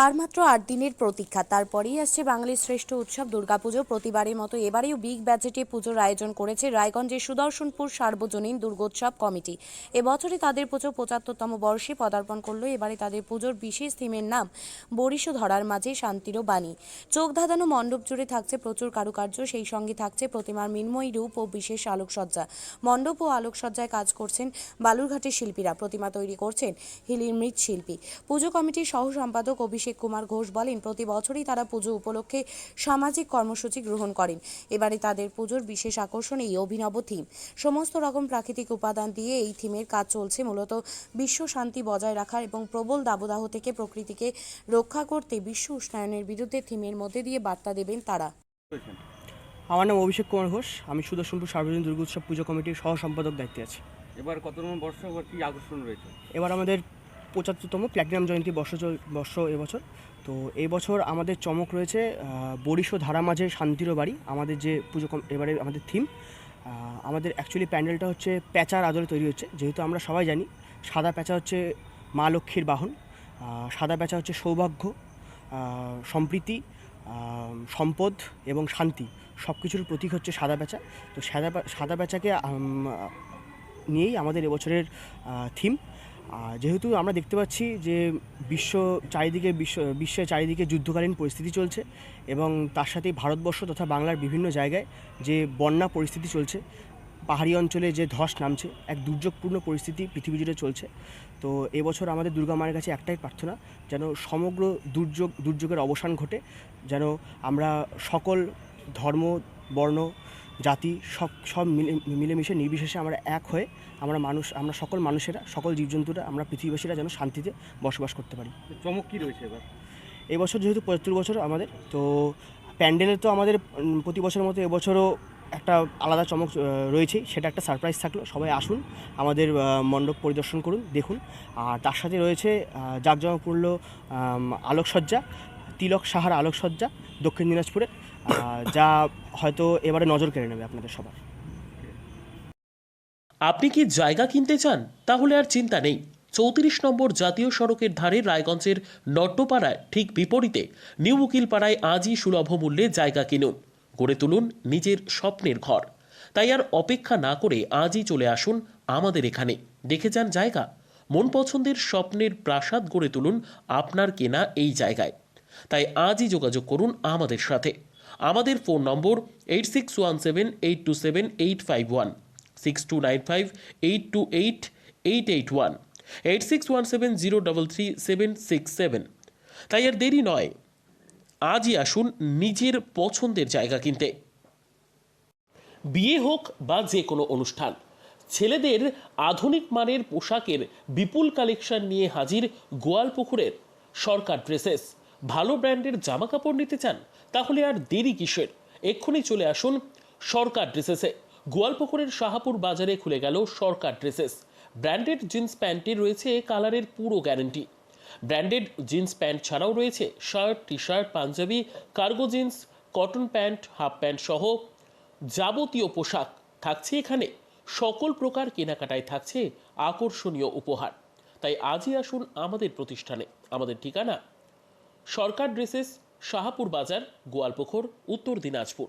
আর মাত্র ৮ দিনের প্রতীক্ষা, তারপরেই আসছে বাঙালির শ্রেষ্ঠ উৎসব দুর্গাপুজো। প্রতিবারের মতো এবারেও বিগ বাজেটে পুজোর আয়োজন করেছে রায়গঞ্জের সুদর্শনপুর সার্বজনীন দুর্গোৎসব কমিটি। এবছরে তাদের পুজো ৭৫তম বর্ষে পদার্পণ করলো। এবারে তাদের পুজোর বিশেষ থিমের নাম বরিশো ধরার মাঝে শান্তিরও বাণী। চোখ ধাঁধানো মণ্ডপ জুড়ে থাকছে প্রচুর কারুকার্য, সেই সঙ্গে থাকছে প্রতিমার মৃন্ময়ী রূপ ও বিশেষ আলোকসজ্জা। মণ্ডপ ও আলোকসজ্জায় কাজ করছেন বালুরঘাটের শিল্পীরা, প্রতিমা তৈরি করছেন হিলির মৃৎশিল্পী। পুজো কমিটির সহ সম্পাদক অভিষেক কুমার ঘোষ বলেন, প্রতি বছরই তারা পুজো উপলক্ষে সামাজিক কর্মসূচি গ্রহণ করেন। এবারে তাদের পুজোর বিশেষ আকর্ষণ এই অভিনব থিম। সমস্ত রকম প্রাকৃতিক উপাদান দিয়ে এই থিমের কাজ চলছে, মূলত বিশ্ব শান্তি বজায় রাখার এবং প্রবল দাবদাহ থেকে প্রকৃতিকে রক্ষা করতে বিশ্ব উষ্ণায়নের বিরুদ্ধে থিমের মধ্যে দিয়ে বার্তা দেবেন তারা। আমার নাম অভিষেক কুমার ঘোষ, আমি সুদর্শনপুর সার্বজনীন দুর্গোৎসব পুজো কমিটির সহ সম্পাদক দায়িত্বে আছি। এবার কত নম্বর বর্ষ, এবার কি আকর্ষণ রয়েছে? এবার আমাদের ৭৫তম প্ল্যাটিনাম জয়ন্তী বর্ষ এবছর। তো এই বছর আমাদের চমক রয়েছে বরিশো ধারা মাঝে শান্তিরও বাড়ি, আমাদের যে পুজো এবারে আমাদের থিম। আমাদের অ্যাকচুয়ালি প্যান্ডেলটা হচ্ছে প্যাঁচার আদলে তৈরি হচ্ছে, যেহেতু আমরা সবাই জানি সাদা প্যাঁচা হচ্ছে মা লক্ষ্মীর বাহন। সাদা প্যাঁচা হচ্ছে সৌভাগ্য, সম্প্রীতি, সম্পদ এবং শান্তি, সব কিছুর প্রতীক হচ্ছে সাদা প্যাঁচা। তো সাদা প্যাঁচাকে নিয়েই আমাদের এবছরের থিম। যেহেতু আমরা দেখতে পাচ্ছি যে বিশ্বের চারিদিকে যুদ্ধকালীন পরিস্থিতি চলছে এবং তার সাথেই ভারতবর্ষ তথা বাংলার বিভিন্ন জায়গায় যে বন্যা পরিস্থিতি চলছে, পাহাড়ি অঞ্চলে যে ধস নামছে, এক দুর্যোগপূর্ণ পরিস্থিতি পৃথিবী জুড়ে চলছে। তো এবছর আমাদের দুর্গা মায়ের কাছে একটাই প্রার্থনা, যেন সমগ্র দুর্যোগের অবসান ঘটে, যেন আমরা সকল ধর্ম, বর্ণ, জাতি সব মিলেমিশে নির্বিশেষে আমরা এক হয়ে আমরা সকল মানুষেরা, সকল জীবজন্তুরা, আমরা পৃথিবীবাসীরা যেন শান্তিতে বসবাস করতে পারি। চমক কী রয়েছে এবার? এবছর যেহেতু ৭৫ বছর আমাদের, তো প্যান্ডেলে তো আমাদের প্রতি বছরের মতো এবছরও একটা আলাদা চমক রয়েছে, সেটা একটা সারপ্রাইজ থাকলো। সবাই আসুন, আমাদের মণ্ডপ পরিদর্শন করুন, দেখুন। আর তার সাথে রয়েছে জাঁকজমকপূর্ণ আলোকসজ্জা, তিলক সাহার আলোকসজ্জা দক্ষিণ দিনাজপুরে, যা হয়তো এবারে নজর কেড়ে নেবে আপনাদের সবার। আপনি কি জায়গা কিনতে চান? তাহলে আর চিন্তা নেই। ৩৪ নম্বর জাতীয় সড়কের ধারে রায়গঞ্জের নট্টপাড়ায় ঠিক বিপরীতে নিউ উকিলপাড়ায় আজই সুলভ মূল্যে জায়গা কিনুন, গড়ে তুলুন নিজের স্বপ্নের ঘর। তাই আর অপেক্ষা না করে আজই চলে আসুন আমাদের এখানে, দেখে যান জায়গা। মন পছন্দের স্বপ্নের প্রাসাদ গড়ে তুলুন আপনার কেনা এই জায়গায়। তাই আজই যোগাযোগ করুন আমাদের সাথে। আমাদের ফোন নম্বর 8617827851, 6295828881, 8617033767। তাই আর দেরি নয়, আজই আসুন নিজের পছন্দের জায়গা কিনতে। বিয়ে হোক বা যে কোনো অনুষ্ঠান, ছেলেদের আধুনিক মানের পোশাকের বিপুল কালেকশন নিয়ে হাজির গোয়ালপুকুরের সরকার ড্রেসেস। ভালো ব্র্যান্ডের জামা কাপড় নিতে চান? তাহলে আর দেরি কিসের? এক্ষুনি চলে আসুন সরকার ড্রেসেসে। গোয়ালপুকুরের শাহাপুর বাজারে খুলে গেল সরকার ড্রেসেস। ব্র্যান্ডেড জিন্স প্যান্টে রয়েছে কালারের পুরো গ্যারেন্টি। ব্র্যান্ডেড জিন্স প্যান্ট ছাড়াও রয়েছে শার্ট, টি শার্ট, পাঞ্জাবি, cargo jeans, cotton pant, half pant সহ যাবতীয় পোশাক থাকছে এখানে। সকল প্রকার কেনাকাটায় থাকছে আকর্ষণীয় উপহার। তাই আজই আসুন আমাদের প্রতিষ্ঠানে। আমাদের ঠিকানা সরকার ড্রেসেস, শাহাপুর বাজার, গোয়ালপুকুর, উত্তর দিনাজপুর।